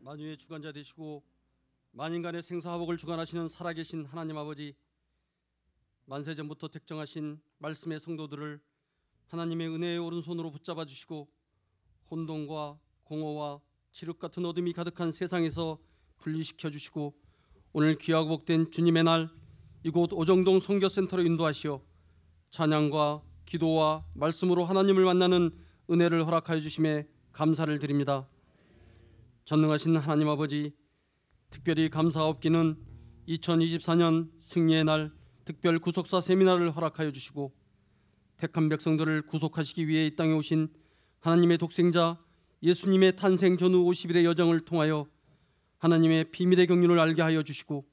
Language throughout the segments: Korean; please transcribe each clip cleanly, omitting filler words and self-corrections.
만유의 주관자 되시고 만인간의 생사화복을 주관하시는 살아계신 하나님 아버지, 만세전부터 택정하신 말씀의 성도들을 하나님의 은혜의 오른손으로 붙잡아 주시고 혼돈과 공허와 칠흑 같은 어둠이 가득한 세상에서 분리시켜 주시고 오늘 귀하고 복된 주님의 날 이곳 오정동 선교센터로 인도하시어 찬양과 기도와 말씀으로 하나님을 만나는 은혜를 허락하여 주심에 감사를 드립니다. 전능하신 하나님 아버지, 특별히 감사옵기는 2024년 승리의 날 특별 구속사 세미나를 허락하여 주시고 택한 백성들을 구속하시기 위해 이 땅에 오신 하나님의 독생자 예수님의 탄생 전후 50일의 여정을 통하여 하나님의 비밀의 경륜을 알게 하여 주시고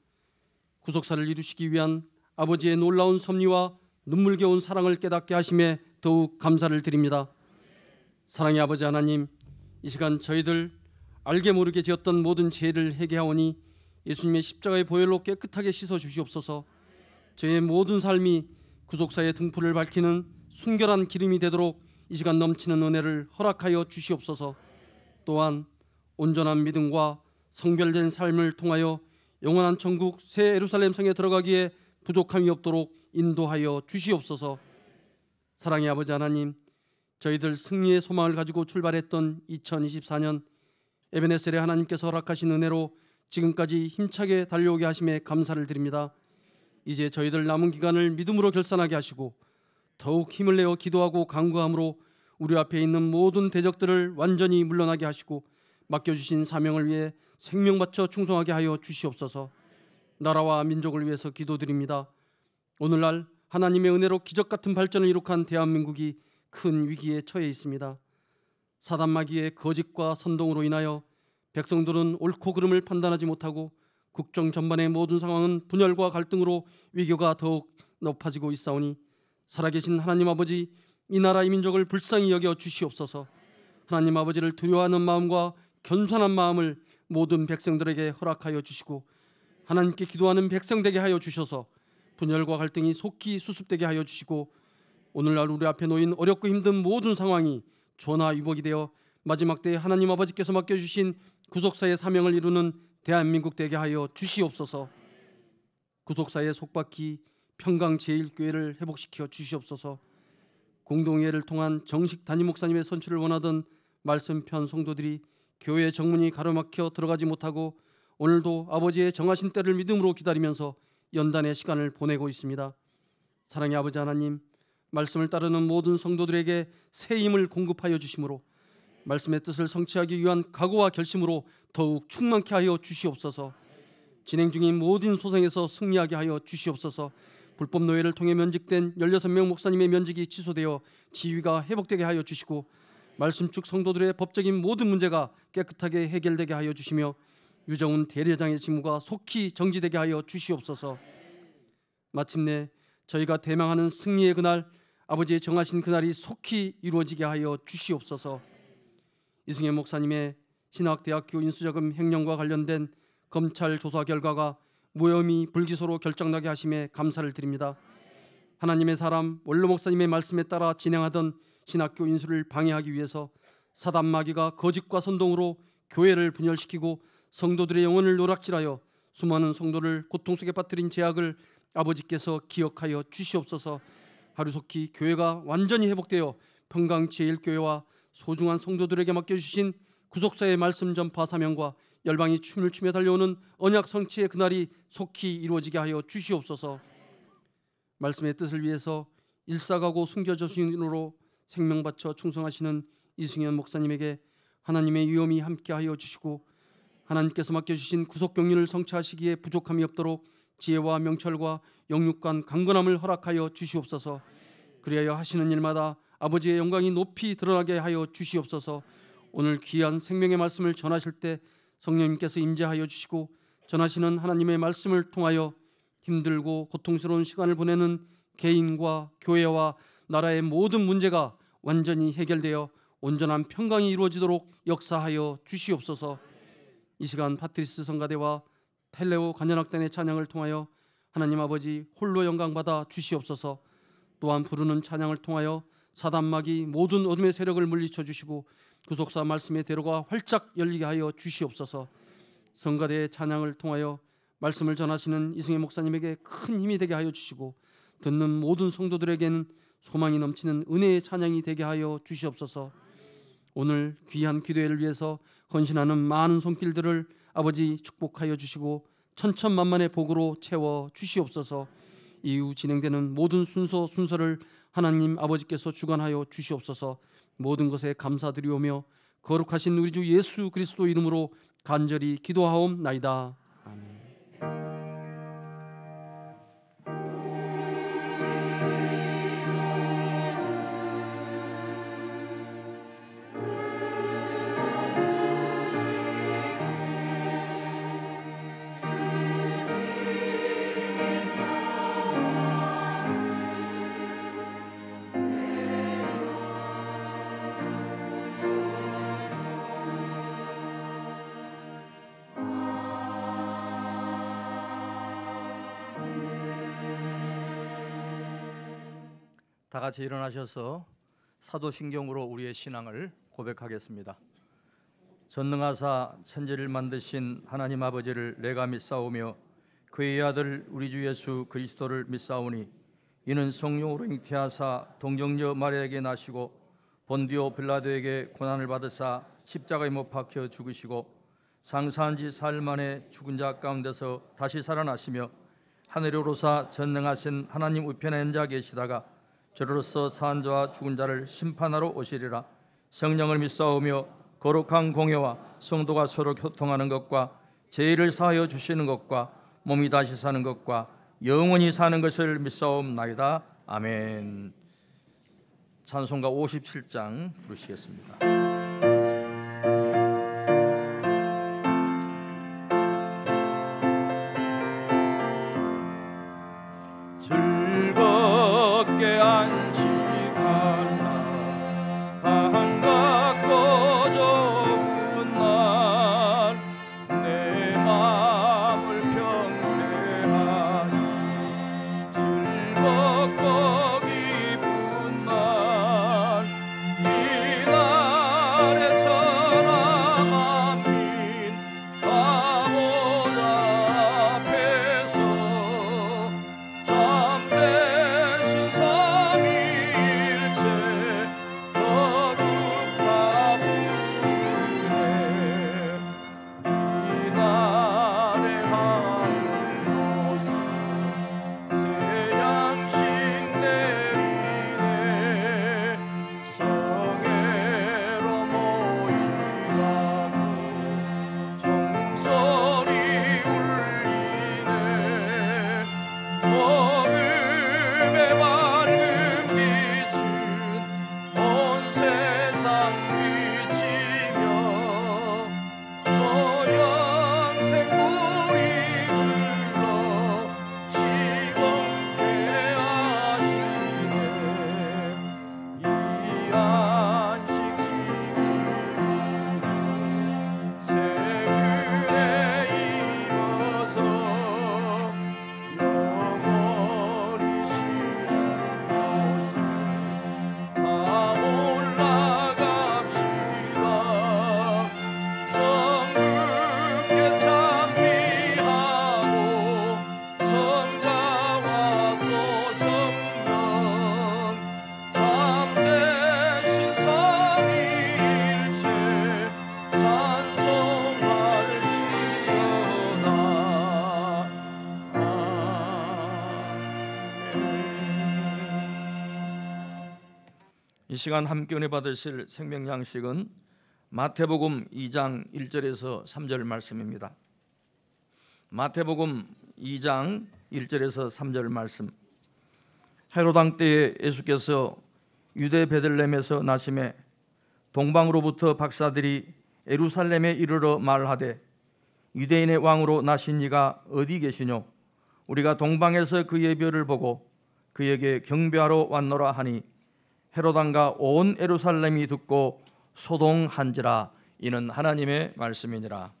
구속사를 이루시기 위한 아버지의 놀라운 섭리와 눈물겨운 사랑을 깨닫게 하심에 더욱 감사를 드립니다. 사랑의 아버지 하나님, 이 시간 저희들 알게 모르게 지었던 모든 죄를 회개하오니 예수님의 십자가의 보혈로 깨끗하게 씻어 주시옵소서. 저의 모든 삶이 구속사의 등불을 밝히는 순결한 기름이 되도록 이 시간 넘치는 은혜를 허락하여 주시옵소서. 또한 온전한 믿음과 성별된 삶을 통하여 영원한 천국 새 예루살렘 성에 들어가기에 부족함이 없도록 인도하여 주시옵소서. 사랑의 아버지 하나님, 저희들 승리의 소망을 가지고 출발했던 2024년 에베네셀의 하나님께서 허락하신 은혜로 지금까지 힘차게 달려오게 하심에 감사를 드립니다. 이제 저희들 남은 기간을 믿음으로 결산하게 하시고 더욱 힘을 내어 기도하고 간구함으로 우리 앞에 있는 모든 대적들을 완전히 물러나게 하시고 맡겨주신 사명을 위해 생명 바쳐 충성하게 하여 주시옵소서. 나라와 민족을 위해서 기도드립니다. 오늘날 하나님의 은혜로 기적 같은 발전을 이룩한 대한민국이 큰 위기에 처해 있습니다. 사단 마귀의 거짓과 선동으로 인하여 백성들은 옳고 그름을 판단하지 못하고 국정 전반의 모든 상황은 분열과 갈등으로 위기가 더욱 높아지고 있사오니 살아계신 하나님 아버지, 이 나라 이 민족을 불쌍히 여겨 주시옵소서. 하나님 아버지를 두려워하는 마음과 겸손한 마음을 모든 백성들에게 허락하여 주시고 하나님께 기도하는 백성 되게 하여 주셔서 분열과 갈등이 속히 수습되게 하여 주시고 오늘날 우리 앞에 놓인 어렵고 힘든 모든 상황이 전화위복이 되어 마지막 때에 하나님 아버지께서 맡겨주신 구속사의 사명을 이루는 대한민국 되게 하여 주시옵소서. 구속사에 속박히 평강제일교회를 회복시켜 주시옵소서. 공동회를 통한 정식 담임 목사님의 선출을 원하던 말씀편 성도들이 교회 정문이 가로막혀 들어가지 못하고 오늘도 아버지의 정하신 때를 믿음으로 기다리면서 연단의 시간을 보내고 있습니다. 사랑의 아버지 하나님, 말씀을 따르는 모든 성도들에게 새 힘을 공급하여 주심으로 말씀의 뜻을 성취하기 위한 각오와 결심으로 더욱 충만케 하여 주시옵소서. 진행 중인 모든 소송에서 승리하게 하여 주시옵소서. 불법 노예를 통해 면직된 16명 목사님의 면직이 취소되어 지위가 회복되게 하여 주시고 말씀축 성도들의 법적인 모든 문제가 깨끗하게 해결되게 하여 주시며 유정훈 대리장의 직무가 속히 정지되게 하여 주시옵소서. 마침내 저희가 대망하는 승리의 그날, 아버지의 정하신 그날이 속히 이루어지게 하여 주시옵소서. 이승현 목사님의 신학대학교 인수자금 횡령과 관련된 검찰 조사 결과가 무혐의 불기소로 결정나게 하심에 감사를 드립니다. 하나님의 사람 원로 목사님의 말씀에 따라 진행하던 신학교 인수를 방해하기 위해서 사단 마귀가 거짓과 선동으로 교회를 분열시키고 성도들의 영혼을 노락질하여 수많은 성도를 고통 속에 빠뜨린 죄악을 아버지께서 기억하여 주시옵소서. 하루속히 교회가 완전히 회복되어 평강제일교회와 소중한 성도들에게 맡겨주신 구속사의 말씀 전파 사명과 열방이 춤을 추며 달려오는 언약 성취의 그날이 속히 이루어지게 하여 주시옵소서. 말씀의 뜻을 위해서 일사가고 숨겨져신으로 생명 바쳐 충성하시는 이승현 목사님에게 하나님의 위엄이 함께하여 주시고 하나님께서 맡겨주신 구속 경륜을 성취하시기에 부족함이 없도록 지혜와 명철과 영육간 강건함을 허락하여 주시옵소서. 그리하여 하시는 일마다 아버지의 영광이 높이 드러나게 하여 주시옵소서. 오늘 귀한 생명의 말씀을 전하실 때 성령님께서 임재하여 주시고 전하시는 하나님의 말씀을 통하여 힘들고 고통스러운 시간을 보내는 개인과 교회와 나라의 모든 문제가 완전히 해결되어 온전한 평강이 이루어지도록 역사하여 주시옵소서. 이 시간 파트리스 성가대와 텔레오 관현악단의 찬양을 통하여 하나님 아버지 홀로 영광받아 주시옵소서. 또한 부르는 찬양을 통하여 사단마귀 모든 어둠의 세력을 물리쳐 주시고 구속사 말씀의 대로가 활짝 열리게 하여 주시옵소서. 성가대의 찬양을 통하여 말씀을 전하시는 이승혜 목사님에게 큰 힘이 되게 하여 주시고 듣는 모든 성도들에게는 소망이 넘치는 은혜의 찬양이 되게 하여 주시옵소서. 오늘 귀한 기도회를 위해서 헌신하는 많은 손길들을 아버지 축복하여 주시고 천천만만의 복으로 채워 주시옵소서. 이후 진행되는 모든 순서를 하나님 아버지께서 주관하여 주시옵소서. 모든 것에 감사드리오며 거룩하신 우리 주 예수 그리스도 이름으로 간절히 기도하옵나이다. 아멘. 다 같이 일어나셔서 사도신경으로 우리의 신앙을 고백하겠습니다. 전능하사 천지를 만드신 하나님 아버지를 내가 믿사오며 그의 아들 우리 주 예수 그리스도를 믿사오니 이는 성령으로 잉태하사 동정녀 마리아에게 나시고 본디오 빌라도에게 고난을 받으사 십자가에 못 박혀 죽으시고 상사한 지 사흘 만에 죽은 자 가운데서 다시 살아나시며 하늘에 오르사 전능하신 하나님 우편에 앉아 계시다가 저로서 산 자와 죽은 자를 심판하러 오시리라. 성령을 믿사오며 거룩한 공회와 성도가 서로 교통하는 것과 죄를 사하여 주시는 것과 몸이 다시 사는 것과 영원히 사는 것을 믿사옵나이다. 아멘. 찬송가 57장 부르시겠습니다. 즐겁게 안식하나 반갑고 좋은 날 내 마음을 평태하니 즐겁고 기쁜 날 이 날에 천하 만민 아버지 앞에서 참되신 삼위일체 거룩하 부르네. 이 날의 하늘로서 새 양식 내리네. 성회로 모이라고 종소리 울리네. 복음의 밝은 빛은 온 세상 비치며 또 영생 물이 흘러 시원케 하시네. 이 안식 지킴으로 새 은혜 입어서 영원히 쉬는 곳에 다 올라갑시다. 성부께 찬미하고 성자와 또 성령 참되신 삼위일체 찬송할지어다. 이 시간 함께 은혜 받으실 생명 양식은 마태복음 2장 1절에서 3절 말씀입니다. 마태복음 2장 1절에서 3절 말씀. 헤롯 왕 때에 예수께서 유대 베들레헴에서 나심에 동방으로부터 박사들이 예루살렘에 이르러 말하되 유대인의 왕으로 나신 이가 어디 계시뇨? 우리가 동방에서 그의 별을 보고 그에게 경배하러 왔노라 하니 헤롯 왕과 온 예루살렘이 듣고 소동한지라. 이는 하나님의 말씀이니라.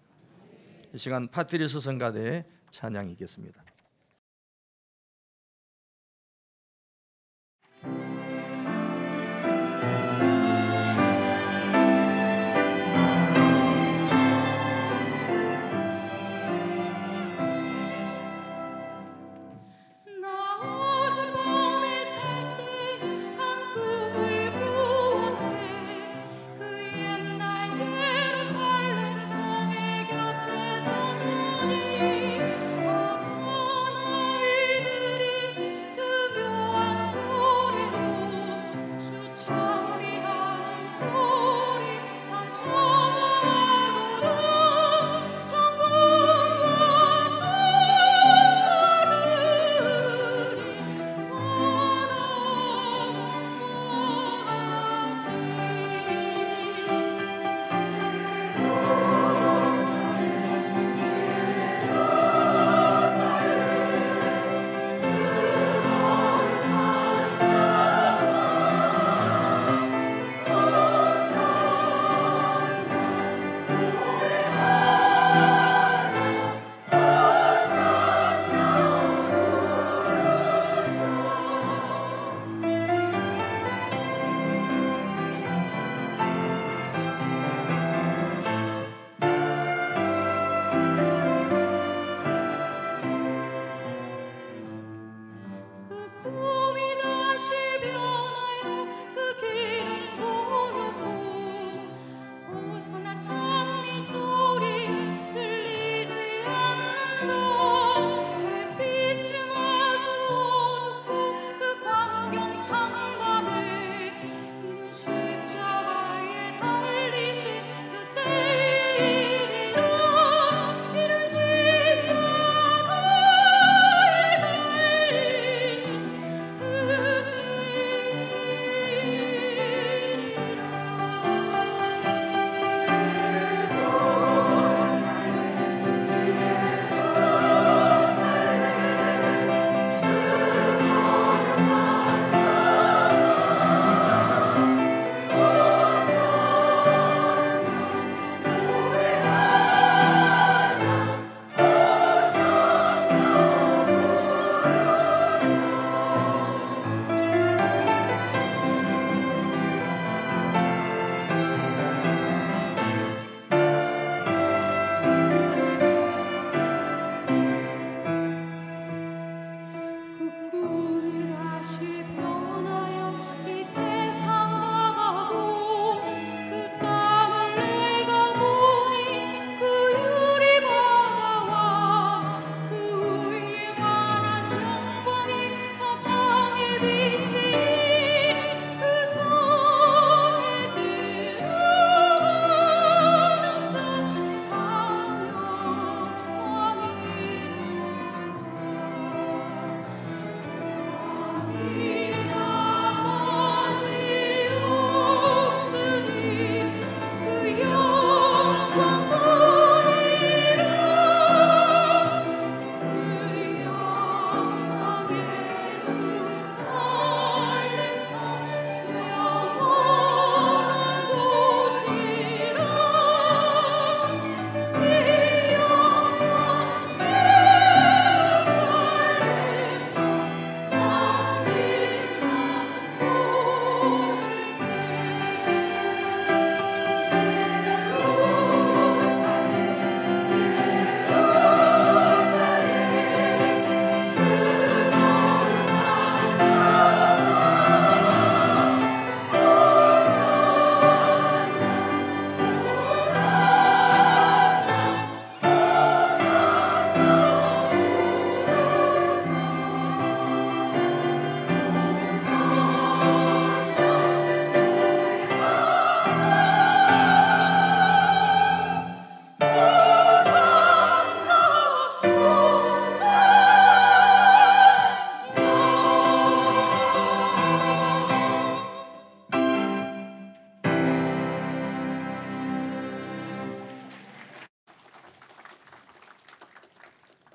이 시간 파트리스 성가대의 찬양이 있겠습니다.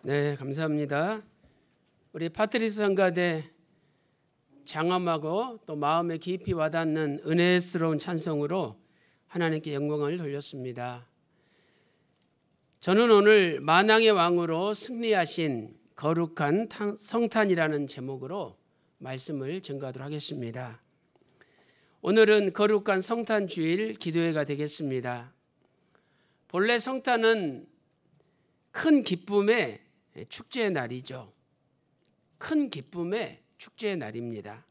네, 감사합니다. 우리 파트리스 성가대 장엄하고 또 마음에 깊이 와닿는 은혜스러운 찬송으로 하나님께 영광을 돌렸습니다. 저는 오늘 만왕의 왕으로 승리하신 거룩한 성탄이라는 제목으로 말씀을 전가하도록 하겠습니다. 오늘은 거룩한 성탄 주일 기도회가 되겠습니다. 본래 성탄은 큰 기쁨의 축제의 날이죠. 큰 기쁨의 축제의 날입니다.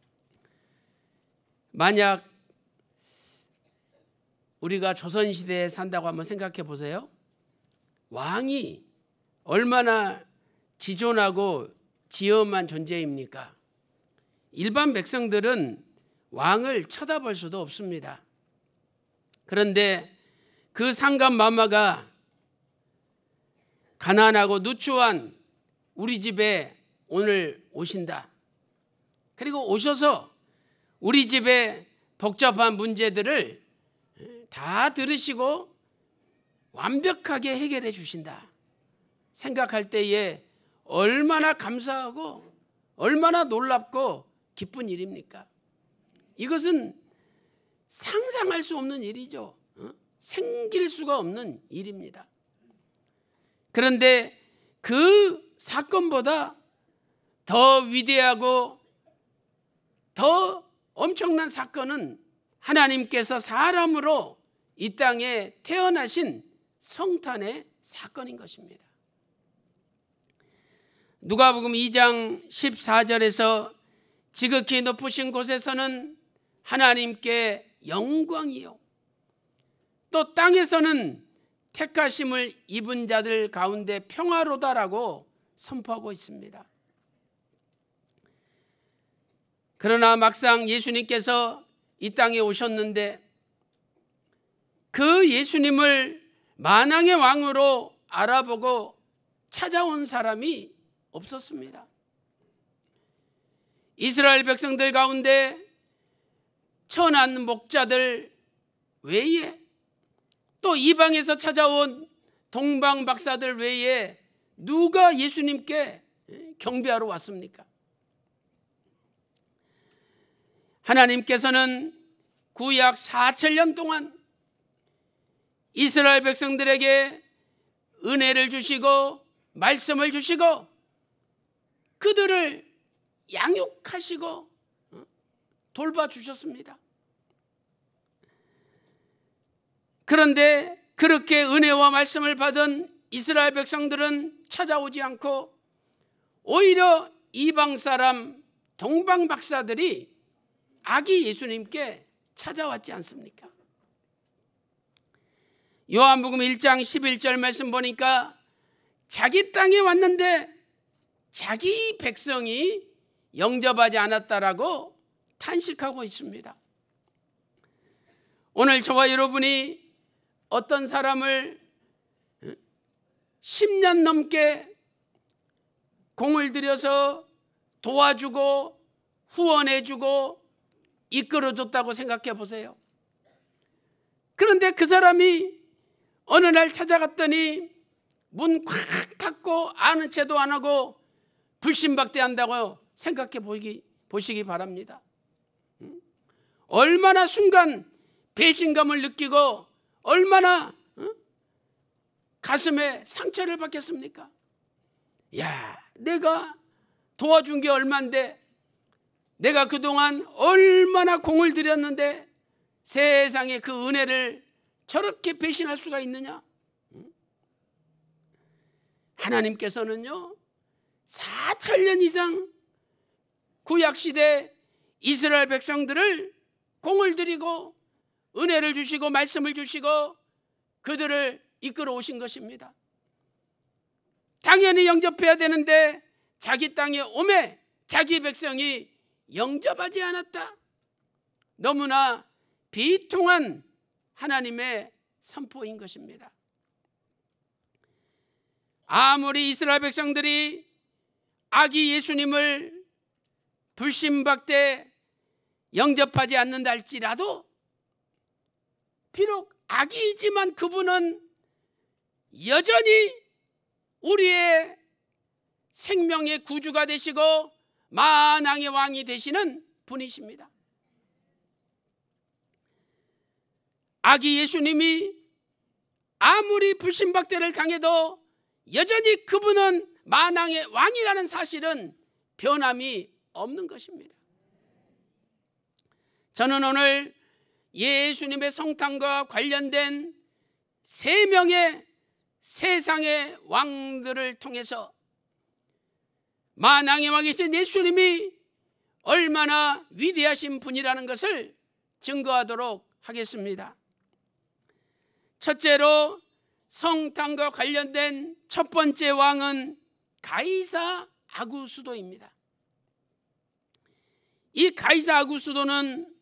만약 우리가 조선시대에 산다고 한번 생각해 보세요. 왕이 얼마나 지존하고 지엄한 존재입니까? 일반 백성들은 왕을 쳐다볼 수도 없습니다. 그런데 그 상간 마마가 가난하고 누추한 우리 집에 오늘 오신다. 그리고 오셔서 우리 집의 복잡한 문제들을 다 들으시고 완벽하게 해결해 주신다. 생각할 때에 얼마나 감사하고 얼마나 놀랍고 기쁜 일입니까? 이것은 상상할 수 없는 일이죠. 생길 수가 없는 일입니다. 그런데 그 사건보다 더 위대하고 더 엄청난 사건은 하나님께서 사람으로 이 땅에 태어나신 성탄의 사건인 것입니다. 누가복음 2장 14절에서 지극히 높으신 곳에서는 하나님께 영광이요 또 땅에서는 택하심을 입은 자들 가운데 평화로다라고 선포하고 있습니다. 그러나 막상 예수님께서 이 땅에 오셨는데 그 예수님을 만왕의 왕으로 알아보고 찾아온 사람이 없었습니다. 이스라엘 백성들 가운데 천한 목자들 외에 또 이방에서 찾아온 동방 박사들 외에 누가 예수님께 경배하러 왔습니까? 하나님께서는 구약 4,000년 동안 이스라엘 백성들에게 은혜를 주시고 말씀을 주시고 그들을 양육하시고 돌봐주셨습니다. 그런데 그렇게 은혜와 말씀을 받은 이스라엘 백성들은 찾아오지 않고 오히려 이방 사람 동방 박사들이 아기 예수님께 찾아왔지 않습니까? 요한복음 1장 11절 말씀 보니까 자기 땅에 왔는데 자기 백성이 영접하지 않았다라고 탄식하고 있습니다. 오늘 저와 여러분이 어떤 사람을 10년 넘게 공을 들여서 도와주고 후원해주고 이끌어줬다고 생각해 보세요. 그런데 그 사람이 어느 날 찾아갔더니 문 콱 닫고 아는 체도 안 하고 불신박대한다고 생각해 보시기 바랍니다. 얼마나 순간 배신감을 느끼고 얼마나 가슴에 상처를 받겠습니까? 야, 내가 도와준 게 얼만데 내가 그동안 얼마나 공을 들였는데 세상에 그 은혜를 저렇게 배신할 수가 있느냐? 하나님께서는요 4,000년 이상 구약시대 이스라엘 백성들을 공을 들이고 은혜를 주시고 말씀을 주시고 그들을 이끌어 오신 것입니다. 당연히 영접해야 되는데 자기 땅에 오매 자기 백성이 영접하지 않았다. 너무나 비통한 하나님의 선포인 것입니다. 아무리 이스라엘 백성들이 아기 예수님을 불신박대 영접하지 않는다 할지라도 비록 아기이지만 그분은 여전히 우리의 생명의 구주가 되시고 만왕의 왕이 되시는 분이십니다. 아기 예수님이 아무리 불신박대를 당해도 여전히 그분은 만왕의 왕이라는 사실은 변함이 없는 것입니다. 저는 오늘 예수님의 성탄과 관련된 3명의 세상의 왕들을 통해서 만왕의 왕이신 예수님이 얼마나 위대하신 분이라는 것을 증거하도록 하겠습니다. 첫째로 성탄과 관련된 첫 번째 왕은 가이사 아구스도입니다. 이 가이사 아구스도는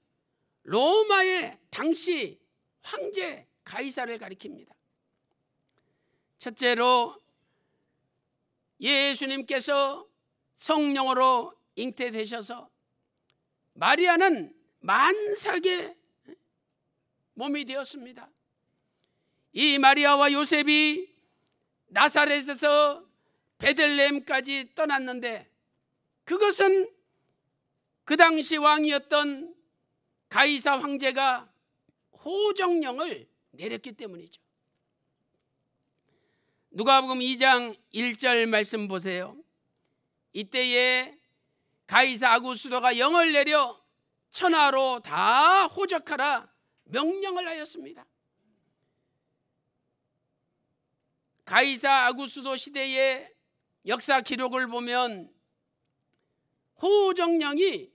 로마의 당시 황제 가이사를 가리킵니다. 첫째로 예수님께서 성령으로 잉태되셔서 마리아는 만삭의 몸이 되었습니다. 이 마리아와 요셉이 나사렛에서 베들레헴까지 떠났는데 그것은 그 당시 왕이었던 가이사 황제가 호정령을 내렸기 때문이죠. 누가복음 2장 1절 말씀 보세요. 이때에 가이사 아구스도가 영을 내려 천하로 다 호적하라 명령을 하였습니다. 가이사 아구스도 시대의 역사 기록을 보면 호정령이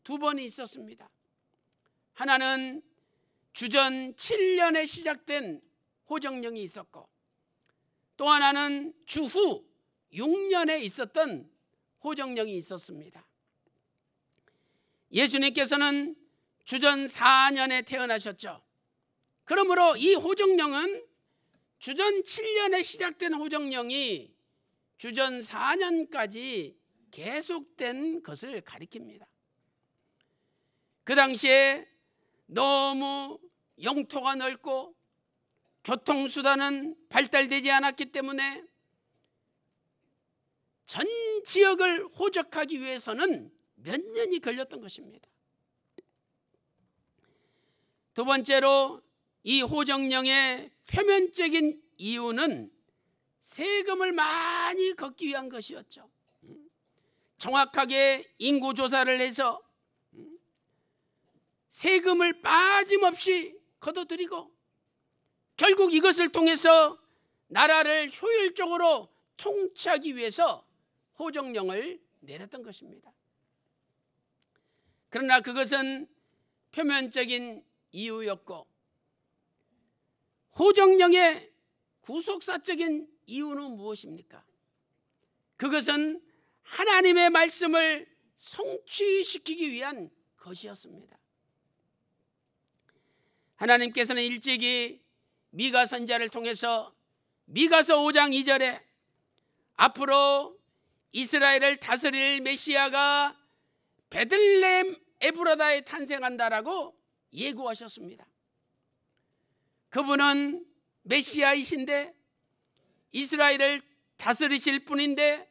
2번이 있었습니다. 하나는 주전 7년에 시작된 호정령이 있었고 또 하나는 주후 6년에 있었던 호정령이 있었습니다. 예수님께서는 주전 4년에 태어나셨죠. 그러므로 이 호정령은 주전 7년에 시작된 호정령이 주전 4년까지 계속된 것을 가리킵니다. 그 당시에 너무 영토가 넓고 교통수단은 발달되지 않았기 때문에 전 지역을 호적하기 위해서는 몇 년이 걸렸던 것입니다. 두 번째로 이 호정령의 표면적인 이유는 세금을 많이 걷기 위한 것이었죠. 정확하게 인구조사를 해서 세금을 빠짐없이 걷어들이고 결국 이것을 통해서 나라를 효율적으로 통치하기 위해서 호정령을 내렸던 것입니다. 그러나 그것은 표면적인 이유였고 호정령의 구속사적인 이유는 무엇입니까? 그것은 하나님의 말씀을 성취시키기 위한 것이었습니다. 하나님께서는 일찍이 미가 선지자를 통해서 미가서 5장 2절에 앞으로 이스라엘을 다스릴 메시아가 베들레헴 에브라다에 탄생한다라고 예고하셨습니다. 그분은 메시아이신데 이스라엘을 다스리실 분인데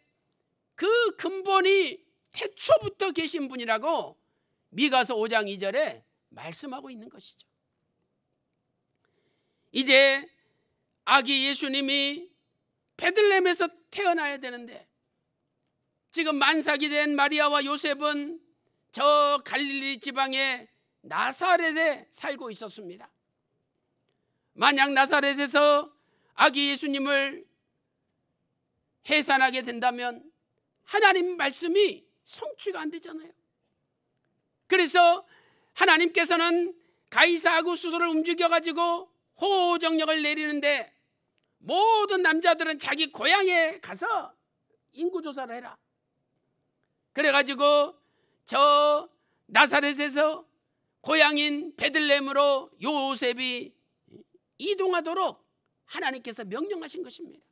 그 근본이 태초부터 계신 분이라고 미가서 5장 2절에 말씀하고 있는 것이죠. 이제 아기 예수님이 베들레헴에서 태어나야 되는데 지금 만삭이 된 마리아와 요셉은 저 갈릴리 지방의 나사렛에 살고 있었습니다. 만약 나사렛에서 아기 예수님을 해산하게 된다면 하나님 말씀이 성취가 안 되잖아요. 그래서 하나님께서는 가이사 아구스도를 움직여가지고 호정령을 내리는데 모든 남자들은 자기 고향에 가서 인구조사를 해라. 그래가지고 저 나사렛에서 고향인 베들레헴으로 요셉이 이동하도록 하나님께서 명령하신 것입니다.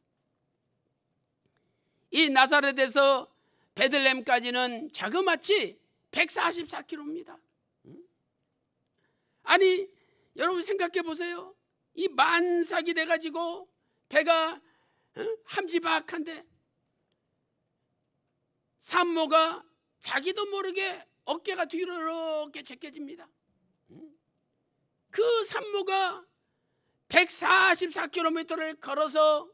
이 나사렛에서 베들레헴까지는 자그마치 144km입니다. 아니 여러분 생각해 보세요. 이 만삭이 돼가지고 배가 함지박한데 산모가 자기도 모르게 어깨가 뒤로 이렇게 제껴집니다. 그 산모가 144km를 걸어서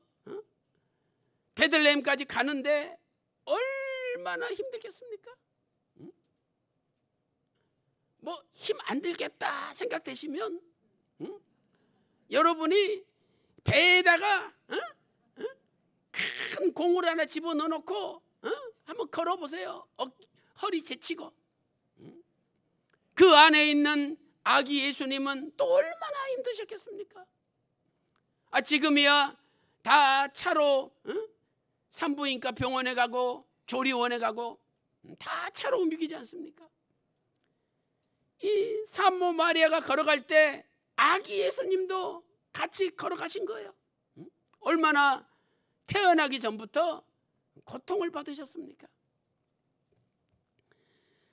베들레헴까지 가는데 얼마나 힘들겠습니까? 뭐 힘 안 들겠다 생각되시면 여러분이 배에다가 큰 공을 하나 집어넣어 놓고 한번 걸어보세요. 허리 제치고. 그 안에 있는 아기 예수님은 또 얼마나 힘드셨겠습니까? 지금이야 다 차로 산부인과 병원에 가고 조리원에 가고 다 차로 옮기지 않습니까? 이 산모 마리아가 걸어갈 때 아기 예수님도 같이 걸어가신 거예요. 얼마나 태어나기 전부터 고통을 받으셨습니까?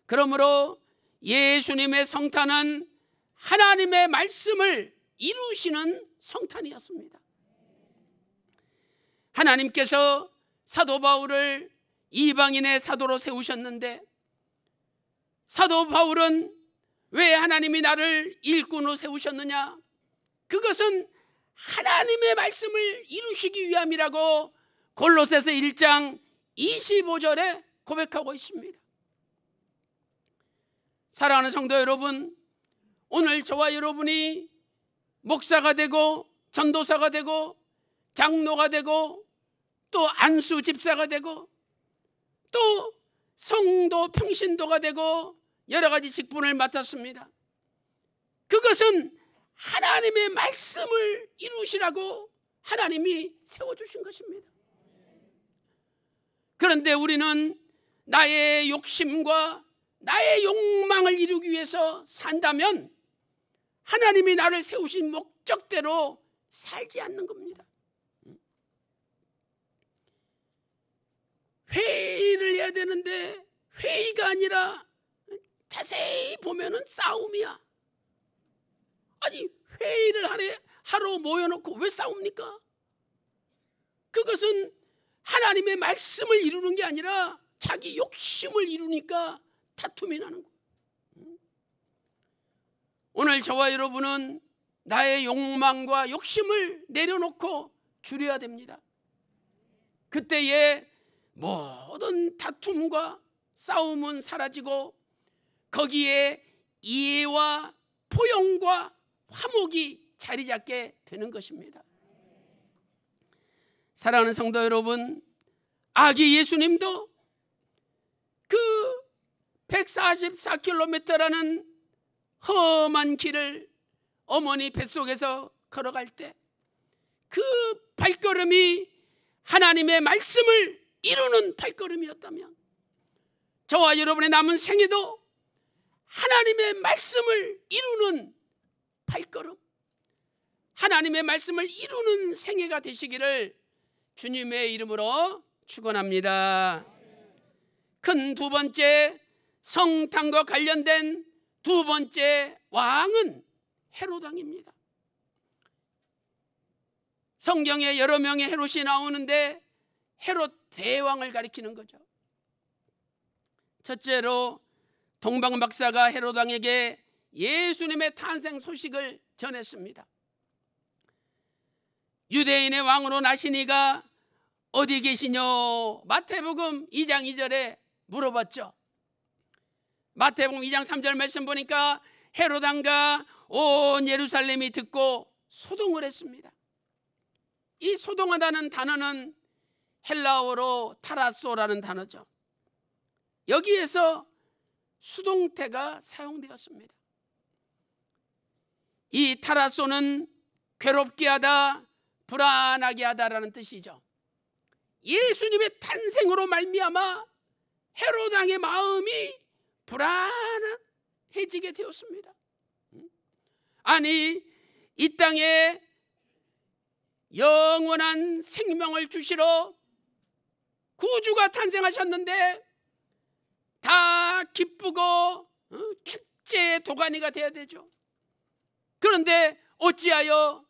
그러므로 예수님의 성탄은 하나님의 말씀을 이루시는 성탄이었습니다. 하나님께서 사도 바울을 이방인의 사도로 세우셨는데 사도 바울은 왜 하나님이 나를 일꾼으로 세우셨느냐? 그것은 하나님의 말씀을 이루시기 위함이라고 골로새서 1장 25절에 고백하고 있습니다. 사랑하는 성도 여러분, 오늘 저와 여러분이 목사가 되고 전도사가 되고 장로가 되고 또 안수 집사가 되고 또 성도 평신도가 되고 여러 가지 직분을 맡았습니다. 그것은 하나님의 말씀을 이루시라고 하나님이 세워주신 것입니다. 그런데 우리는 나의 욕심과 나의 욕망을 이루기 위해서 산다면 하나님이 나를 세우신 목적대로 살지 않는 겁니다. 회의를 해야 되는데 회의가 아니라 자세히 보면은 싸움이야. 아니 회의를 하러 모여놓고 왜 싸웁니까? 그것은 하나님의 말씀을 이루는 게 아니라 자기 욕심을 이루니까 다툼이 나는 거예요. 오늘 저와 여러분은 나의 욕망과 욕심을 내려놓고 줄여야 됩니다. 그때에 모든 다툼과 싸움은 사라지고 거기에 이해와 포용과 화목이 자리 잡게 되는 것입니다. 사랑하는 성도 여러분, 아기 예수님도 그 144km라는 험한 길을 어머니 뱃속에서 걸어갈 때 그 발걸음이 하나님의 말씀을 이루는 발걸음이었다면 저와 여러분의 남은 생애도 하나님의 말씀을 이루는 발걸음, 하나님의 말씀을 이루는 생애가 되시기를 주님의 이름으로 축원합니다. 큰 두 번째 성탄과 관련된 두 번째 왕은 헤롯 왕입니다. 성경에 여러 명의 헤롯이 나오는데 헤롯 대왕을 가리키는 거죠. 첫째로 동방 박사가 헤롯 왕에게 예수님의 탄생 소식을 전했습니다. 유대인의 왕으로 나시니가 어디 계시뇨? 마태복음 2장 2절에 물어봤죠. 마태복음 2장 3절 말씀 보니까 헤롯 왕과 온 예루살렘이 듣고 소동을 했습니다. 이 소동하다는 단어는 헬라어로 타라소라는 단어죠. 여기에서 수동태가 사용되었습니다. 이 타라소는 괴롭게 하다, 불안하게 하다라는 뜻이죠. 예수님의 탄생으로 말미암아 헤롯 왕의 마음이 불안해지게 되었습니다. 아니, 이 땅에 영원한 생명을 주시러 구주가 탄생하셨는데 다 기쁘고 축제의 도가니가 돼야 되죠. 그런데 어찌하여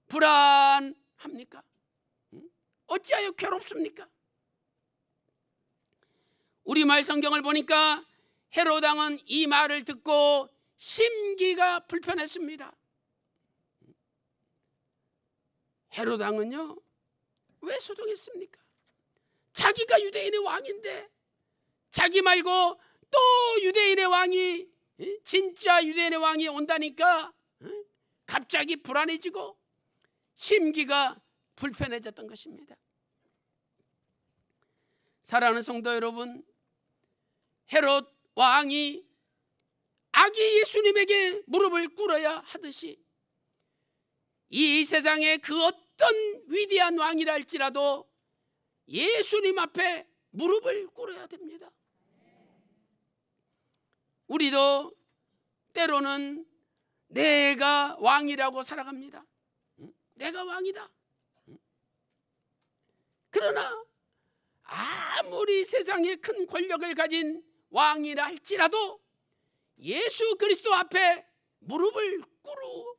불안합니까? 어찌하여 괴롭습니까? 우리말 성경을 보니까 헤롯 왕은 이 말을 듣고 심기가 불편했습니다. 헤롯 왕은요, 왜 소동했습니까? 자기가 유대인의 왕인데, 자기 말고 또 유대인의 왕이, 진짜 유대인의 왕이 온다니까 갑자기 불안해지고 심기가 불편해졌던 것입니다. 사랑하는 성도 여러분, 헤롯 왕이 아기 예수님에게 무릎을 꿇어야 하듯이 이 세상의 그 어떤 위대한 왕이라 할지라도 예수님 앞에 무릎을 꿇어야 됩니다. 우리도 때로는 내가 왕이라고 살아갑니다. 내가 왕이다. 그러나 아무리 세상에 큰 권력을 가진 왕이라 할지라도 예수 그리스도 앞에 무릎을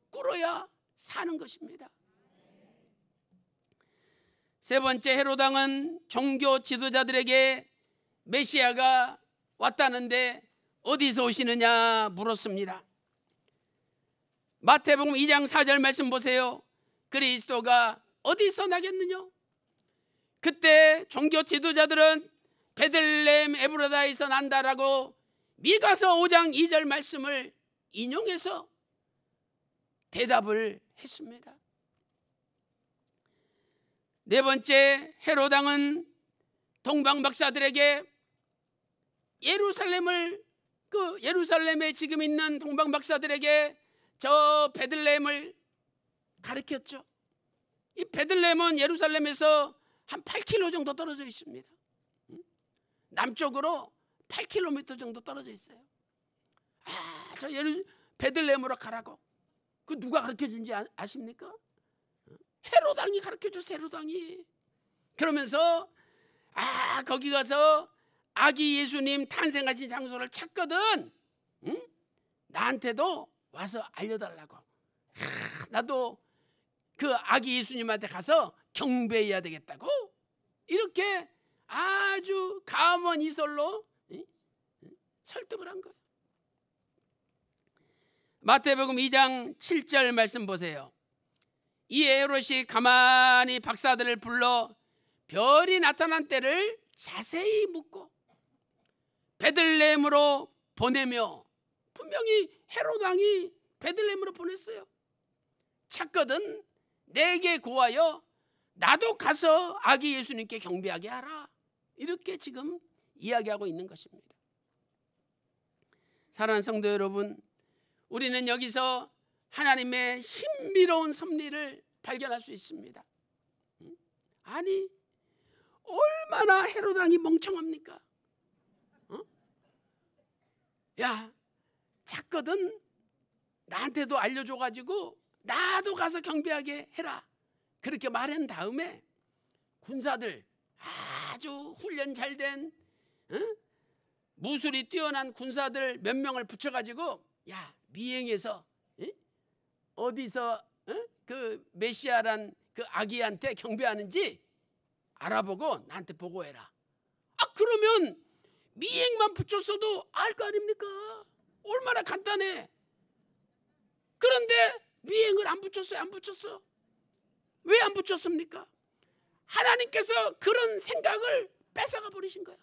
꿇어야 사는 것입니다. 세 번째, 헤롯 왕은 종교 지도자들에게 메시아가 왔다는데 어디서 오시느냐 물었습니다. 마태복음 2장 4절 말씀 보세요. 그리스도가 어디서 나겠느냐? 그때 종교 지도자들은 베들레헴 에브라다에서 난다라고 미가서 5장 2절 말씀을 인용해서 대답을 했습니다. 네 번째, 헤롯 왕은 동방 박사들에게 예루살렘에 지금 있는 동방 박사들에게 저 베들레헴을 가르쳤죠. 이 베들레헴은 예루살렘에서 한 8km 정도 떨어져 있습니다. 남쪽으로 8km 정도 떨어져 있어요. 저 베들레헴으로 가라고. 그 누가 가르쳐준지 아십니까? 헤롯 왕이 가르쳐줬어요. 헤롯 왕이. 그러면서 거기 가서 아기 예수님 탄생하신 장소를 찾거든. 나한테도 와서 알려달라고. 나도 그 아기 예수님한테 가서 경배해야 되겠다고. 이렇게 아주 감언 이설로 설득을 한 거예요. 마태복음 2장 7절 말씀 보세요. 이에 헤롯이 가만히 박사들을 불러 별이 나타난 때를 자세히 묻고 베들레헴으로 보내며, 분명히 헤롯 왕이 베들레헴으로 보냈어요. 찾거든 내게 고하여 나도 가서 아기 예수님께 경배하게 하라. 이렇게 지금 이야기하고 있는 것입니다. 사랑하는 성도 여러분, 우리는 여기서 하나님의 신비로운 섭리를 발견할 수 있습니다. 아니, 얼마나 헤롯 왕이 멍청합니까? 야, 찾거든 나한테도 알려줘가지고 나도 가서 경배하게 해라. 그렇게 말한 다음에 군사들, 아주 훈련 잘된 무술이 뛰어난 군사들 몇 명을 붙여가지고, 야, 미행해서 어디서 그 메시아란 그 아기한테 경배하는지 알아보고 나한테 보고해라. 그러면 미행만 붙였어도 알 거 아닙니까? 얼마나 간단해. 그런데 미행을 안 붙였어요. 안 붙였어. 왜 안 붙였습니까? 하나님께서 그런 생각을 뺏어가 버리신 거야.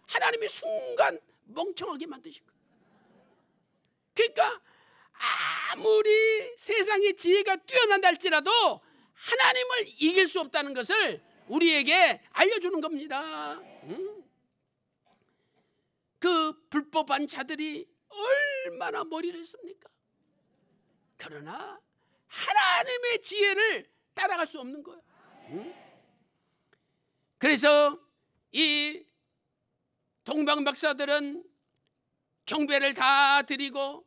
하나님이 순간 멍청하게 만드신 거야. 그러니까 아무리 세상의 지혜가 뛰어난다 할지라도 하나님을 이길 수 없다는 것을 우리에게 알려주는 겁니다. 그 불법한 자들이 얼마나 머리를 했습니까? 그러나 하나님의 지혜를 따라갈 수 없는 거예요. 그래서 이 동방 박사들은 경배를 다 드리고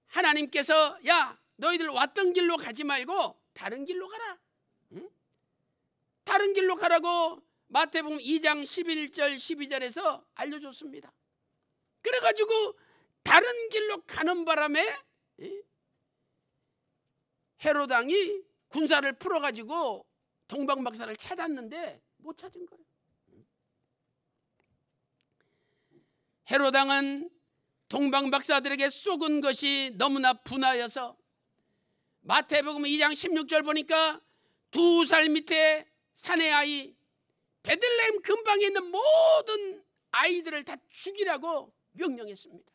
하나님께서, 야, 너희들 왔던 길로 가지 말고 다른 길로 가라. 다른 길로 가라고 마태복음 2장 11절 12절에서 알려줬습니다. 그래가지고 다른 길로 가는 바람에 헤롯 왕이 군사를 풀어가지고 동방 박사를 찾았는데 못 찾은 거예요. 헤롯 왕은 동방 박사들에게 쏘은 것이 너무나 분하여서 마태복음 2장 16절 보니까 2살 밑에 사내 아이 베들레헴 근방에 있는 모든 아이들을 다 죽이라고 명령했습니다.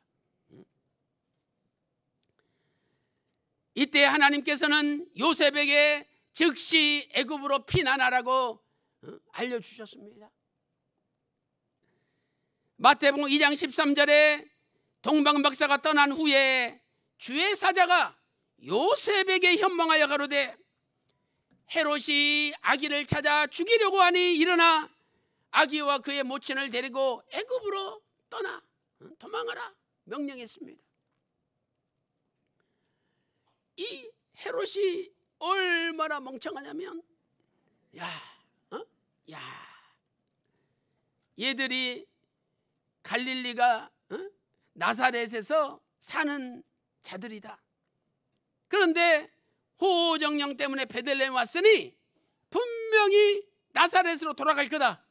이때 하나님께서는 요셉에게 즉시 애굽으로 피난하라고 알려주셨습니다. 마태복음 2장 13절에 동방 박사가 떠난 후에 주의 사자가 요셉에게 현몽하여 가로되 헤롯이 아기를 찾아 죽이려고 하니 일어나 아기와 그의 모친을 데리고 애굽으로 떠나 도망하라 명령했습니다. 이 헤롯이 얼마나 멍청하냐면 얘들이 갈릴리가 나사렛에서 사는 자들이다. 그런데 호정령 때문에 베들레헴 왔으니 분명히 나사렛으로 돌아갈 거다.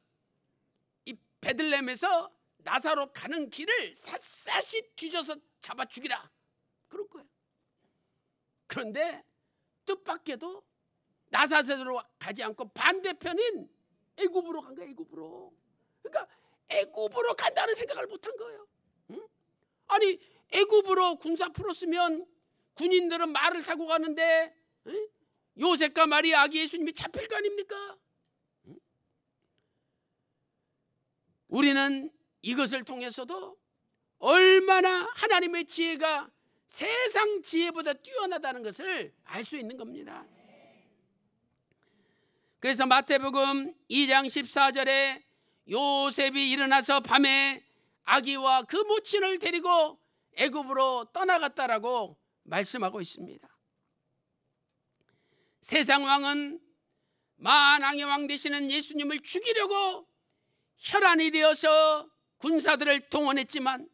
이 베들레헴에서 나사로 가는 길을 샅샅이 뒤져서 잡아 죽이라 그럴 거예요. 그런데 뜻밖에도 나사렛으로 가지 않고 반대편인 애굽으로 간 거예요. 애굽으로. 그러니까 애굽으로 간다는 생각을 못한 거예요. 아니 애굽으로 군사 풀었으면 군인들은 말을 타고 가는데 요셉과 마리아 아기 예수님이 잡힐 거 아닙니까? 우리는 이것을 통해서도 얼마나 하나님의 지혜가 세상 지혜보다 뛰어나다는 것을 알 수 있는 겁니다. 그래서 마태복음 2장 14절에 요셉이 일어나서 밤에 아기와 그 모친을 데리고 애굽으로 떠나갔다라고 말씀하고 있습니다. 세상 왕은 만왕의 왕 되시는 예수님을 죽이려고 혈안이 되어서 군사들을 동원했지만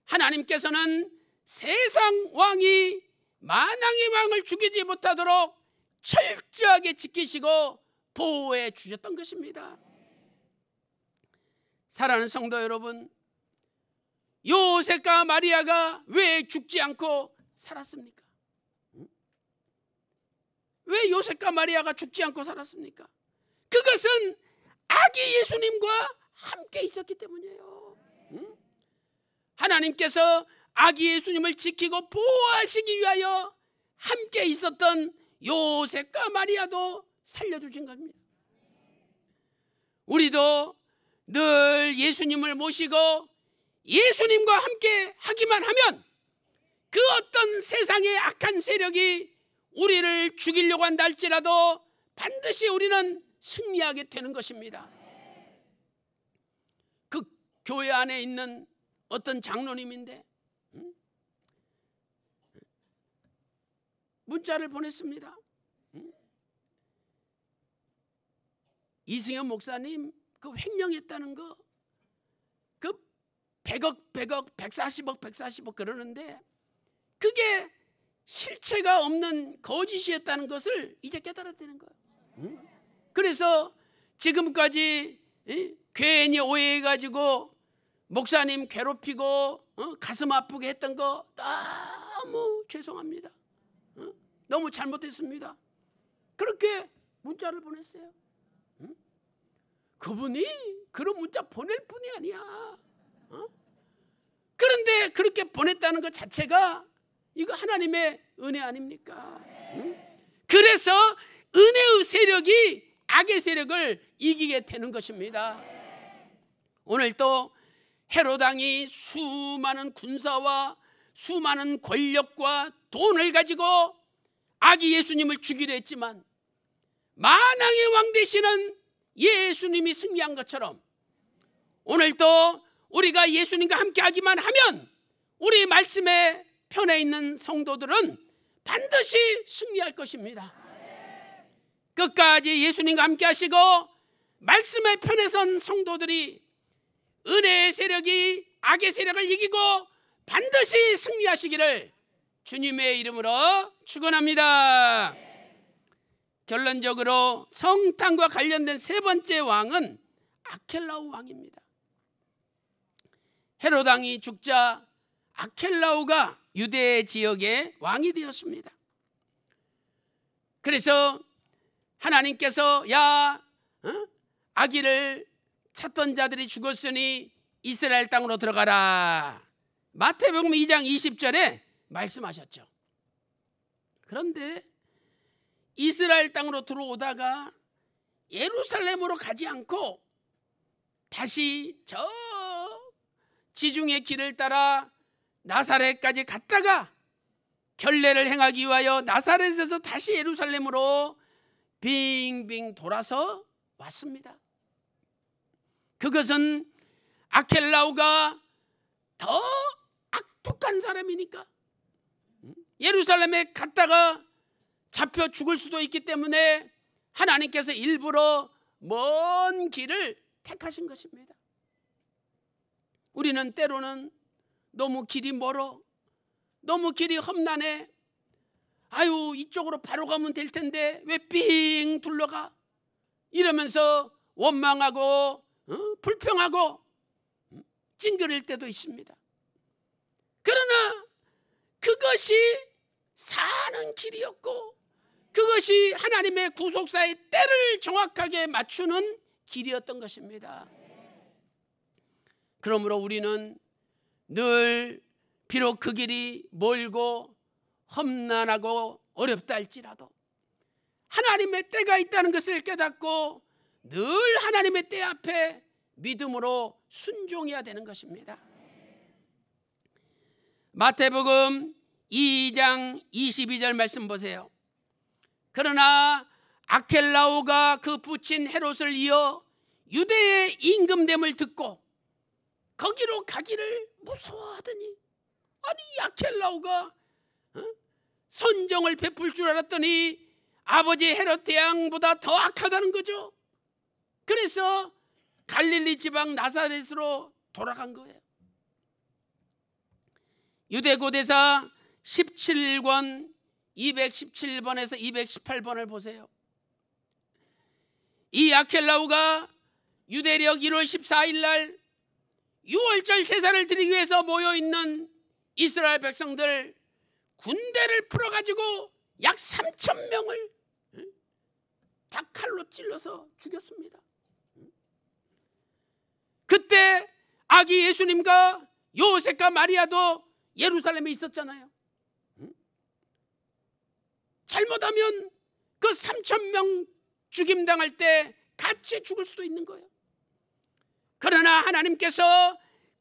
하나님께서는 세상 왕이 만왕의 왕을 죽이지 못하도록 철저하게 지키시고 보호해 주셨던 것입니다. 사랑하는 성도 여러분, 요셉과 마리아가 왜 죽지 않고 살았습니까? 왜 요셉과 마리아가 죽지 않고 살았습니까? 그것은 아기 예수님과 함께 있었기 때문이에요. 하나님께서 아기 예수님을 지키고 보호하시기 위하여 함께 있었던 요셉과 마리아도 살려주신 겁니다. 우리도 늘 예수님을 모시고 예수님과 함께 하기만 하면 그 어떤 세상의 악한 세력이 우리를 죽이려고 한다 할지라도 반드시 우리는 승리하게 되는 것입니다. 그 교회 안에 있는 어떤 장로님인데 문자를 보냈습니다. 이승현 목사님 그 횡령했다는 거 그 100억 140억 그러는데 그게 실체가 없는 거짓이었다는 것을 이제 깨달았다는 거예요. 그래서 지금까지 괜히 오해해가지고 목사님 괴롭히고 가슴 아프게 했던 거 너무 죄송합니다. 너무 잘못했습니다. 그렇게 문자를 보냈어요. 그분이 그런 문자 보낼 뿐이 아니야. 그런데 그렇게 보냈다는 것 자체가 이거 하나님의 은혜 아닙니까? 그래서 은혜의 세력이 악의 세력을 이기게 되는 것입니다. 오늘 또 헤롯 왕이 수많은 군사와 수많은 권력과 돈을 가지고 아기 예수님을 죽이려 했지만 만왕의 왕 되시는 예수님이 승리한 것처럼 오늘도 우리가 예수님과 함께 하기만 하면 우리 말씀에 편에 있는 성도들은 반드시 승리할 것입니다. 끝까지 예수님과 함께 하시고 말씀에 편에 선 성도들이 은혜의 세력이 악의 세력을 이기고 반드시 승리하시기를 주님의 이름으로 축원합니다. 결론적으로 성탄과 관련된 세 번째 왕은 아켈라오 왕입니다. 헤롯 왕이 죽자 아켈라오가 유대 지역의 왕이 되었습니다. 그래서 하나님께서 아기를 찾던 자들이 죽었으니 이스라엘 땅으로 들어가라, 마태복음 2장 20절에 말씀하셨죠. 그런데 이스라엘 땅으로 들어오다가 예루살렘으로 가지 않고 다시 저 지중해 길을 따라 나사렛까지 갔다가 결례를 행하기 위하여 나사렛에서 다시 예루살렘으로 빙빙 돌아서 왔습니다. 그것은 아켈라오가 더 악독한 사람이니까 예루살렘에 갔다가 잡혀 죽을 수도 있기 때문에 하나님께서 일부러 먼 길을 택하신 것입니다. 우리는 때로는 너무 길이 멀어, 너무 길이 험난해, 아유 이쪽으로 바로 가면 될 텐데 왜 삥 둘러가, 이러면서 원망하고 불평하고 찡그릴 때도 있습니다. 그러나 그것이 사는 길이었고 그것이 하나님의 구속사의 때를 정확하게 맞추는 길이었던 것입니다. 그러므로 우리는 늘 비록 그 길이 멀고 험난하고 어렵다 할지라도 하나님의 때가 있다는 것을 깨닫고 늘 하나님의 때 앞에 믿음으로 순종해야 되는 것입니다. 마태복음 2장 22절 말씀 보세요. 그러나 아켈라오가 그 부친 헤롯을 이어 유대의 임금됨을 듣고 거기로 가기를 무서워하더니, 아니 아켈라오가 선정을 베풀 줄 알았더니 아버지 헤롯 대왕보다 더 악하다는 거죠. 그래서 갈릴리 지방 나사렛으로 돌아간 거예요. 유대고대사 17권 217번에서 218번을 보세요. 이 아켈라오가 유대력 1월 14일 날 유월절 제사를 드리기 위해서 모여있는 이스라엘 백성들 군대를 풀어가지고 약 3,000명을 다 칼로 찔러서 죽였습니다. 그때 아기 예수님과 요셉과 마리아도 예루살렘에 있었잖아요. 잘못하면 그 3,000명 죽임당할 때 같이 죽을 수도 있는 거예요. 그러나 하나님께서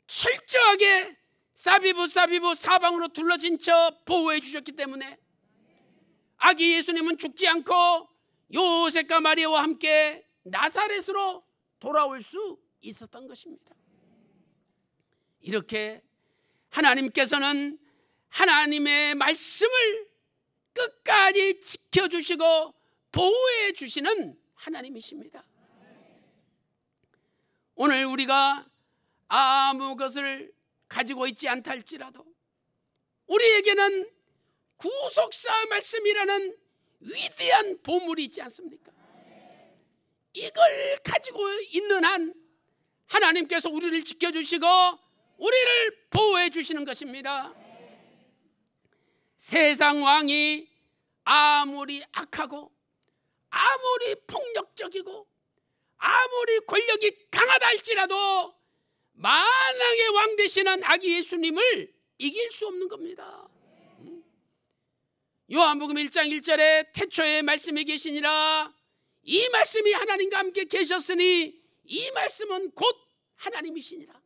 철저하게 사비부 사방으로 둘러진 쳐 보호해 주셨기 때문에 아기 예수님은 죽지 않고 요셉과 마리아와 함께 나사렛으로 돌아올 수 있었던 것입니다. 이렇게 하나님께서는 하나님의 말씀을 끝까지 지켜주시고 보호해 주시는 하나님이십니다. 오늘 우리가 아무 것을 가지고 있지 않다 할지라도 우리에게는 구속사 말씀이라는 위대한 보물이 있지 않습니까? 이걸 가지고 있는 한 하나님께서 우리를 지켜주시고 우리를 보호해 주시는 것입니다. 세상 왕이 아무리 악하고 아무리 폭력적이고 아무리 권력이 강하다 할지라도 만왕의 왕 되시는 아기 예수님을 이길 수 없는 겁니다. 요한복음 1장 1절에 태초에 말씀이 계시니라, 이 말씀이 하나님과 함께 계셨으니 이 말씀은 곧 하나님이시니라.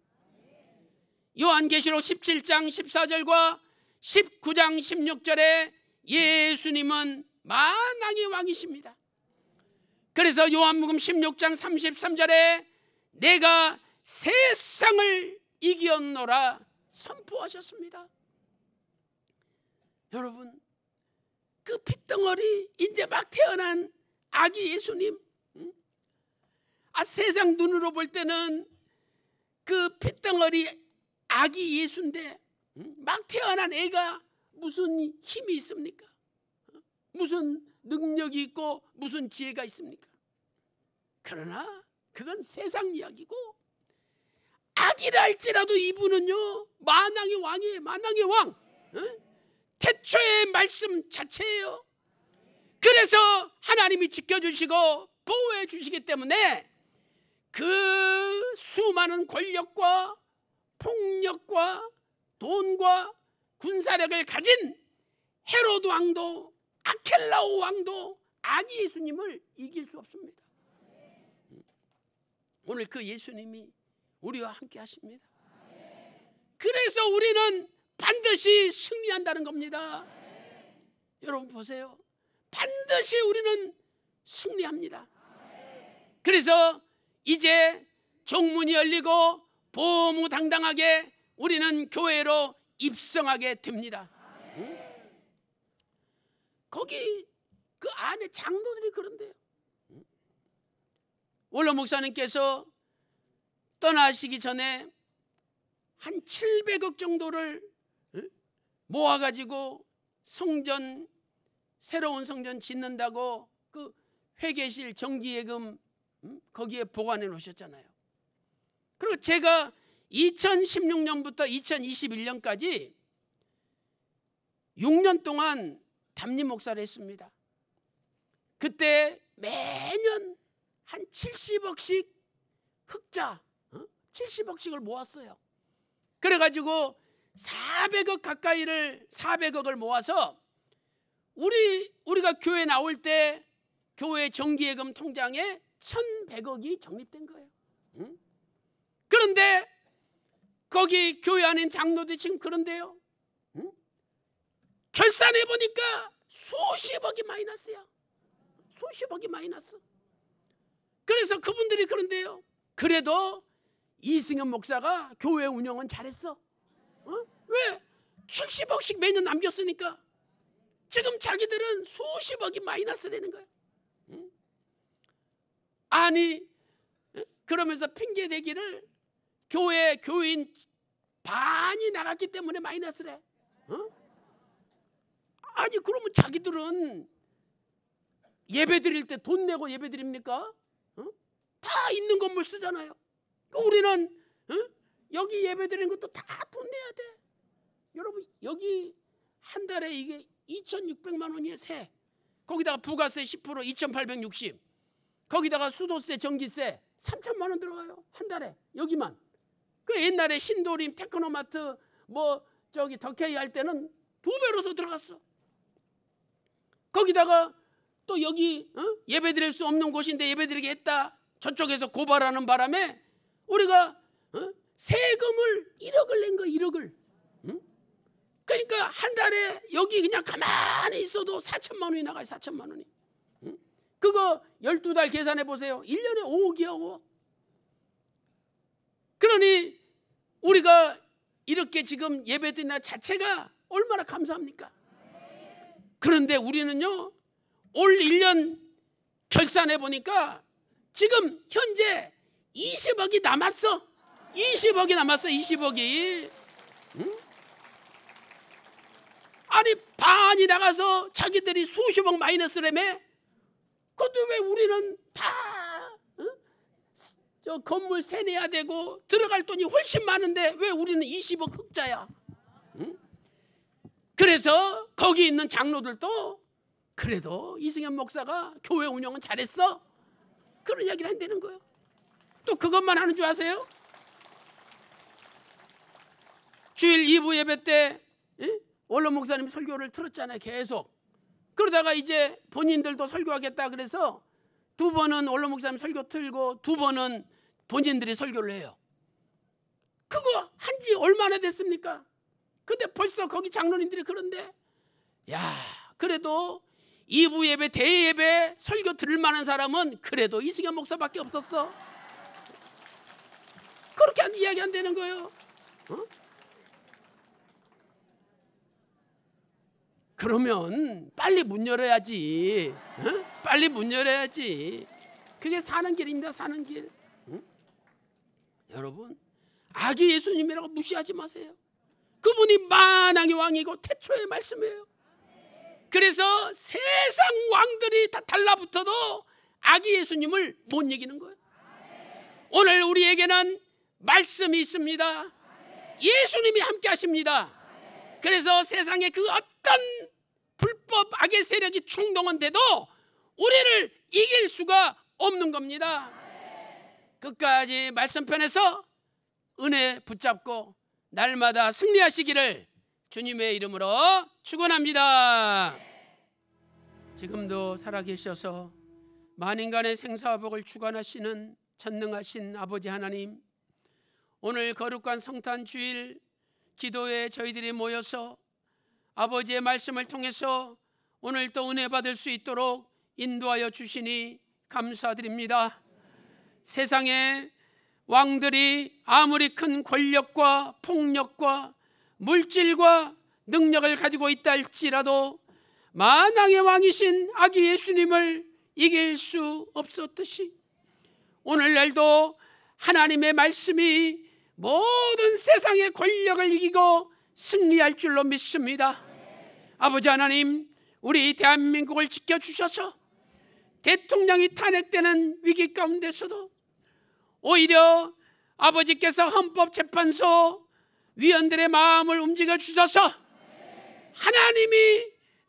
요한계시록 17장 14절과 19장 16절에 예수님은 만왕의 왕이십니다. 그래서 요한복음 16장 33절에 내가 세상을 이겼노라 선포하셨습니다. 여러분, 그 핏덩어리 이제 막 태어난 아기 예수님, 세상 눈으로 볼 때는 그 핏덩어리 아기 예수인데 막 태어난 애가 무슨 힘이 있습니까? 무슨 능력이 있고 무슨 지혜가 있습니까? 그러나 그건 세상 이야기고 아기 악이라 할지라도 이분은요 만왕의 왕이에요. 만왕의 왕. 태초의 말씀 자체예요. 그래서 하나님이 지켜주시고 보호해 주시기 때문에 그 수많은 권력과 폭력과 돈과 군사력을 가진 헤로드 왕도 아켈라오 왕도 아기 예수님을 이길 수 없습니다. 오늘 그 예수님이 우리와 함께 하십니다. 그래서 우리는 반드시 승리한다는 겁니다. 여러분 보세요. 반드시 우리는 승리합니다. 그래서 이제 정문이 열리고 보무당당하게 우리는 교회로 입성하게 됩니다. 거기 그 안에 장로들이 그런데요. 원로 목사님께서 떠나시기 전에 한 700억 정도를 모아가지고 성전, 새로운 성전 짓는다고 그 회계실 정기예금 거기에 보관해 놓으셨잖아요. 그리고 제가 2016년부터 2021년까지 6년 동안 담임 목사를 했습니다. 그때 매년 한 70억씩 흑자 70억씩을 모았어요. 그래가지고 400억을 모아서 우리가 교회 나올 때 교회 정기예금 통장에 1,100억이 적립된 거예요. 그런데 거기 교회 안에 장로들이 지금 그런데요. 결산해 보니까 수십억이 마이너스야. 수십억이 마이너스. 그래서 그분들이 그런데요. 그래도 이승현 목사가 교회 운영은 잘했어. 왜? 70억씩 매년 남겼으니까. 지금 자기들은 수십억이 마이너스 내는 거야. 아니 그러면서 핑계대기를 교인 반이 나갔기 때문에 마이너스래. 아니 그러면 자기들은 예배 드릴 때 돈 내고 예배 드립니까? 다 있는 건물 쓰잖아요. 우리는 여기 예배 드리는 것도 다 돈 내야 돼. 여러분 여기 한 달에 이게 2,600만 원이에요. 세. 거기다가 부가세 10% 2,860. 거기다가 수도세 전기세 3,000만 원 들어가요. 한 달에 여기만. 그 옛날에 신도림 테크노마트 뭐 저기 덕혜이 할 때는 2배로 더 들어갔어. 거기다가 또 여기 예배 드릴 수 없는 곳인데 예배 드리게 했다. 저쪽에서 고발하는 바람에 우리가 세금을 1억을 낸 거야. 1억을. 그러니까 한 달에 여기 그냥 가만히 있어도 4천만 원이 나가요. 4천만 원이. 그거 12달 계산해 보세요. 1년에 5억이야. 5억. 그러니 우리가 이렇게 지금 예배 드리는 자체가 얼마나 감사합니까? 그런데 우리는요 올 1년 결산해 보니까 지금 현재 20억이 남았어. 20억이 남았어. 20억이. 아니 반이 나가서 자기들이 수십억 마이너스라며. 그런데 왜 우리는 다 저 건물 세 내야 되고 들어갈 돈이 훨씬 많은데 왜 우리는 20억 흑자야? 그래서 거기 있는 장로들도 그래도 이승현 목사가 교회 운영은 잘했어. 그런 이야기를 한다는 거예요. 또 그것만 하는 줄 아세요? 주일 2부 예배 때 원로 목사님 설교를 틀었잖아요. 계속. 그러다가 이제 본인들도 설교하겠다 그래서 2번은 원로 목사님 설교 틀고 2번은 본인들이 설교를 해요. 그거 한지 얼마나 됐습니까? 근데 벌써 거기 장로님들이 그런데 야 그래도 2부 예배 대예배 설교 들을 만한 사람은 그래도 이승현 목사밖에 없었어. 그렇게 이야기 안 되는 거예요. 그러면 빨리 문 열어야지. 빨리 문 열어야지. 그게 사는 길입니다. 사는 길. 여러분 아기 예수님이라고 무시하지 마세요. 그분이 만왕의 왕이고 태초의 말씀이에요. 그래서 세상 왕들이 다 달라붙어도 아기 예수님을 못 이기는 거예요. 오늘 우리에게는 말씀이 있습니다. 예수님이 함께 하십니다. 그래서 세상에 그 어떤 불법 악의 세력이 충동한데도 우리를 이길 수가 없는 겁니다. 끝까지 말씀편에서 은혜 붙잡고 날마다 승리하시기를 주님의 이름으로 축원합니다. 지금도 살아계셔서 만인간의 생사복을 주관하시는 전능하신 아버지 하나님, 오늘 거룩한 성탄 주일 기도에 저희들이 모여서 아버지의 말씀을 통해서 오늘 또 은혜 받을 수 있도록 인도하여 주시니 감사드립니다. 세상에 왕들이 아무리 큰 권력과 폭력과 물질과 능력을 가지고 있다 할지라도 만왕의 왕이신 아기 예수님을 이길 수 없었듯이 오늘날도 하나님의 말씀이 모든 세상의 권력을 이기고 승리할 줄로 믿습니다. 아버지 하나님, 우리 대한민국을 지켜주셔서 대통령이 탄핵되는 위기 가운데서도 오히려 아버지께서 헌법재판소 위원들의 마음을 움직여 주셔서 하나님이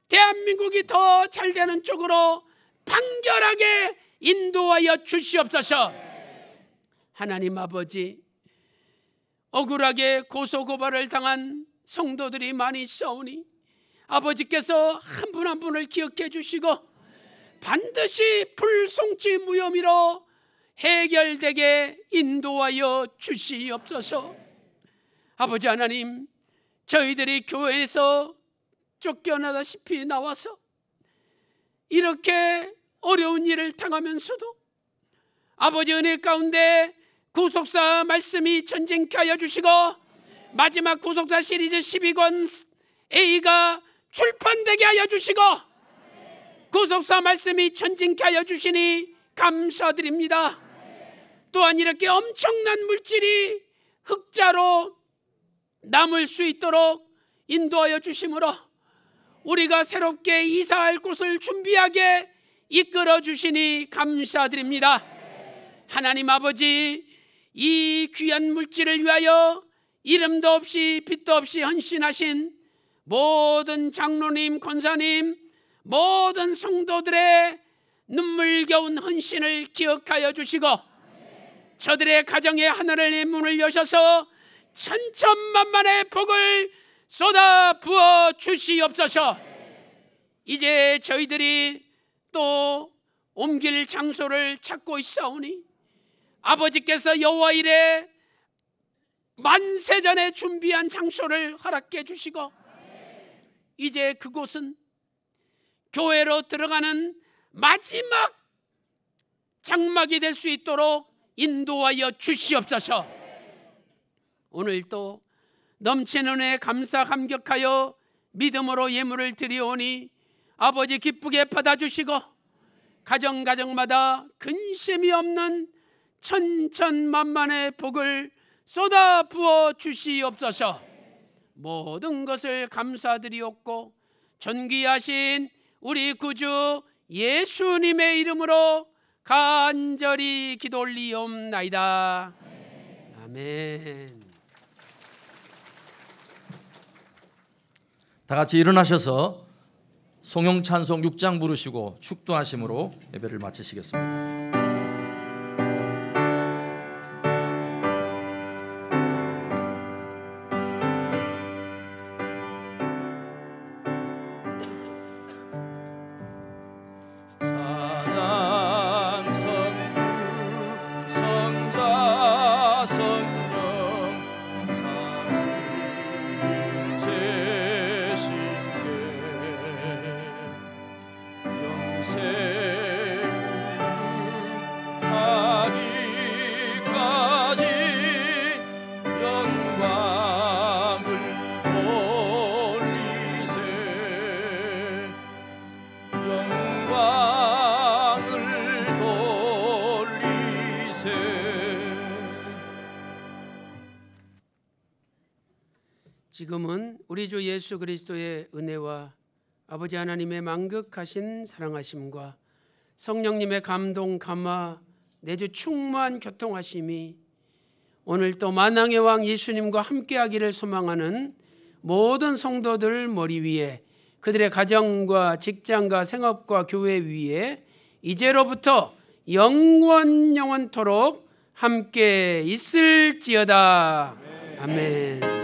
대한민국이 더 잘되는 쪽으로 판결하게 인도하여 주시옵소서. 하나님 아버지, 억울하게 고소고발을 당한 성도들이 많이 있사오니 아버지께서 한 분 한 분을 기억해 주시고 반드시 불송치 무혐의로 해결되게 인도하여 주시옵소서. 아버지 하나님, 저희들이 교회에서 쫓겨나다시피 나와서 이렇게 어려운 일을 당하면서도 아버지 은혜 가운데 구속사 말씀이 전쟁케 하여 주시고 마지막 구속사 시리즈 12권 A가 출판되게 하여 주시고 구속사 말씀이 전쟁케 하여 주시니 감사드립니다. 또한 이렇게 엄청난 물질이 흑자로 남을 수 있도록 인도하여 주심으로 우리가 새롭게 이사할 곳을 준비하게 이끌어 주시니 감사드립니다. 하나님 아버지, 이 귀한 물질을 위하여 이름도 없이 빛도 없이 헌신하신 모든 장로님, 권사님, 모든 성도들의 눈물겨운 헌신을 기억하여 주시고 저들의 가정에 하늘의 문을 여셔서 천천만만의 복을 쏟아 부어 주시옵소서. 이제 저희들이 또 옮길 장소를 찾고 있사오니 아버지께서 여호와 이레 만세 전에 준비한 장소를 허락해 주시고 이제 그곳은 교회로 들어가는 마지막 장막이 될 수 있도록 인도하여 주시옵소서. 오늘도 넘치는 은혜에 감사 감격하여 믿음으로 예물을 드리오니 아버지 기쁘게 받아주시고 가정마다 근심이 없는 천천만만의 복을 쏟아 부어 주시옵소서. 모든 것을 감사드리옵고 존귀하신 우리 구주 예수님의 이름으로 간절히 기도 올리옵나이다. 아멘. 다 같이 일어나셔서 송영 찬송 6장 부르시고 축도하심으로 예배를 마치시겠습니다. 지금은 우리 주 예수 그리스도의 은혜와 아버지 하나님의 만극하신 사랑하심과 성령님의 감동 감화 내주 충만한 교통하심이 오늘 또 만왕의 왕 예수님과 함께하기를 소망하는 모든 성도들 머리 위에, 그들의 가정과 직장과 생업과 교회 위에 이제로부터 영원토록 함께 있을지어다. 아멘.